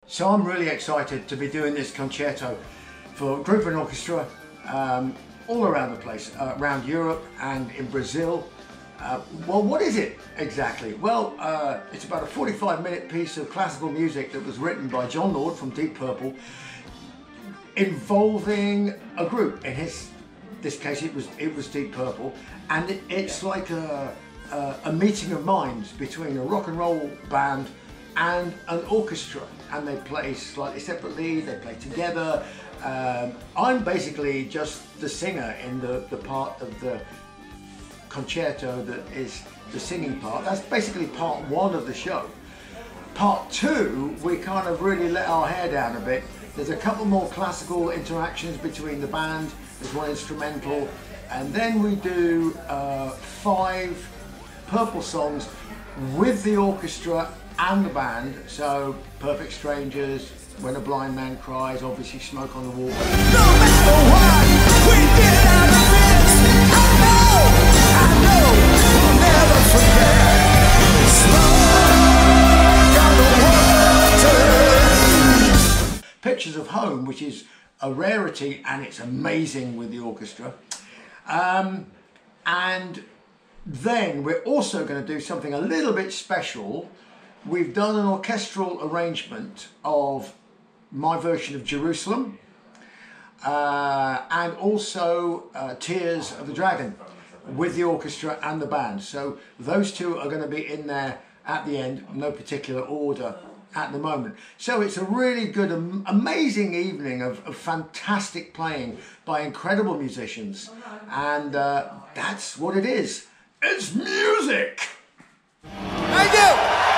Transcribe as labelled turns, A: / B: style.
A: So I'm really excited to be doing this concerto for Group and Orchestra all around the place, around Europe and in Brazil. Well, what is it exactly? Well, it's about a 45-minute piece of classical music that was written by John Lord from Deep Purple, involving a group. In this case, it was Deep Purple, and it's like a meeting of minds between a rock and roll band and an orchestra, and they play slightly separately, they play together. I'm basically just the singer in the part of the concerto that is the singing part. That's basically part one of the show. Part two, we kind of really let our hair down a bit. There's a couple more classical interactions between the band, there's one instrumental, and then we do 5 Purple songs with the orchestra and the band. So Perfect Strangers, When a Blind Man Cries, obviously Smoke on the Water.
B: No matter what we get out of this, I know we'll never forget. Smoke on the water.
A: Pictures of Home, which is a rarity and it's amazing with the orchestra. And then we're also going to do something a little bit special. We've done an orchestral arrangement of my version of Jerusalem and also Tears of the Dragon with the orchestra and the band. So those two are going to be in there at the end, no particular order at the moment. So it's a really good, amazing evening of fantastic playing by incredible musicians, and that's what it is. It's music!
B: Thank you!